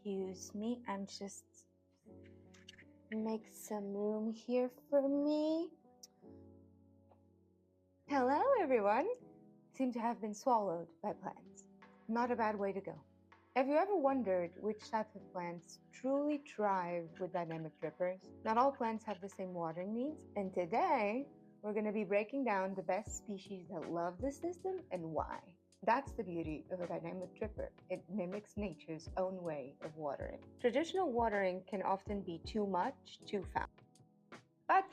Excuse me, I'm just make some room here for me. Hello everyone! Seem to have been swallowed by plants. Not a bad way to go. Have you ever wondered which type of plants truly thrive with dynamic drippers? Not all plants have the same watering needs, and today we're going to be breaking down the best species that love the system and why. That's the beauty of a dynamic dripper. It mimics nature's own way of watering. Traditional watering can often be too much, too fast. But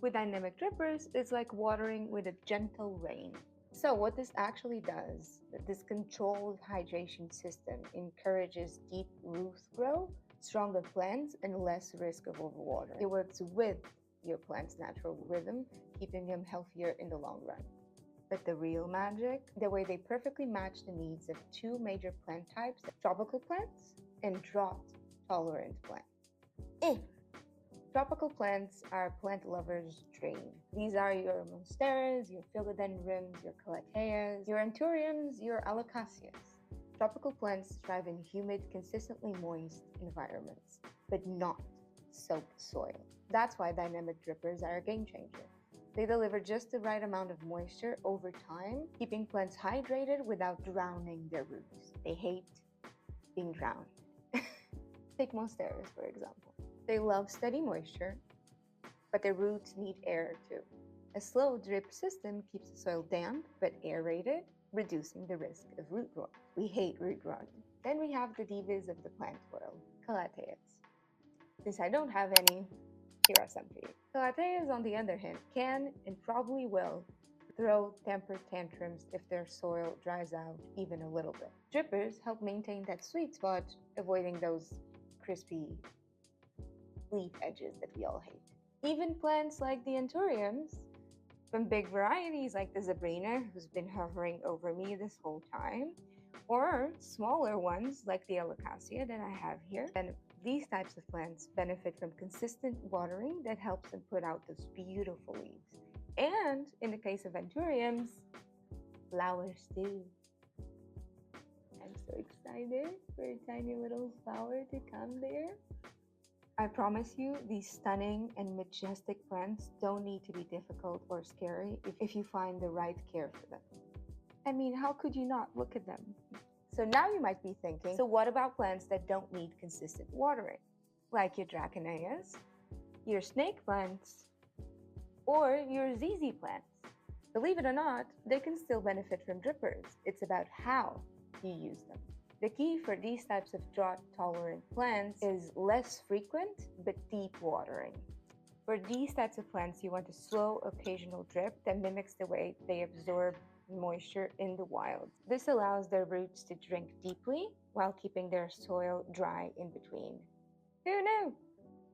with dynamic drippers, it's like watering with a gentle rain. So what this actually does, this controlled hydration system encourages deep root growth, stronger plants, and less risk of overwatering. It works with your plant's natural rhythm, keeping them healthier in the long run. But the real magic, the way they perfectly match the needs of two major plant types, tropical plants and drought-tolerant plants. Tropical plants are plant lovers' dream. These are your Monsteras, your Philodendrons, your Calatheas, your Anthuriums, your Alocasias. Tropical plants thrive in humid, consistently moist environments, but not soaked soil. That's why dynamic drippers are a game changer. They deliver just the right amount of moisture over time, keeping plants hydrated without drowning their roots. They hate being drowned. Take Monsteras, for example. They love steady moisture, but their roots need air too. A slow drip system keeps the soil damp but aerated, reducing the risk of root rot. We hate root rot. Then we have the divas of the plant world, Calatheas. Since I don't have any, here are some for you. Calatheas, on the other hand, can and probably will throw temper tantrums if their soil dries out even a little bit. Drippers help maintain that sweet spot, avoiding those crispy leaf edges that we all hate. Even plants like the Anthuriums, from big varieties like the Sabrina, who's been hovering over me this whole time, or smaller ones like the Alocasia that I have here. And these types of plants benefit from consistent watering that helps them put out those beautiful leaves. And in the case of Anthuriums, flowers too. I'm so excited for a tiny little flower to come there. I promise you, these stunning and majestic plants don't need to be difficult or scary if you find the right care for them. I mean, how could you not look at them? So now you might be thinking, so what about plants that don't need consistent watering? Like your Draconias, your snake plants, or your ZZ plants. Believe it or not, they can still benefit from drippers. It's about how you use them. The key for these types of drought-tolerant plants is less frequent but deep watering. For these types of plants, you want a slow, occasional drip that mimics the way they absorb moisture in the wild. This allows their roots to drink deeply while keeping their soil dry in between. Who knew?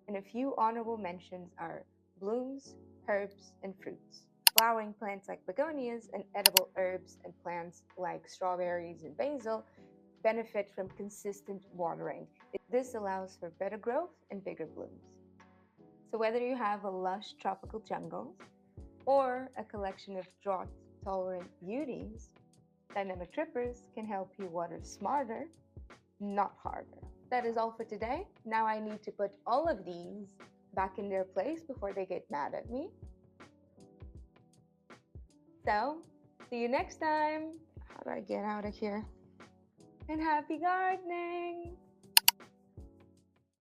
And a few honorable mentions are blooms, herbs, and fruits. Flowering plants like begonias and edible herbs and plants like strawberries and basil benefit from consistent watering. This allows for better growth and bigger blooms. So whether you have a lush tropical jungle or a collection of drought-tolerant beauties, dynamic drippers can help you water smarter, not harder. That is all for today. Now I need to put all of these back in their place before they get mad at me. So, see you next time. How do I get out of here? And happy gardening!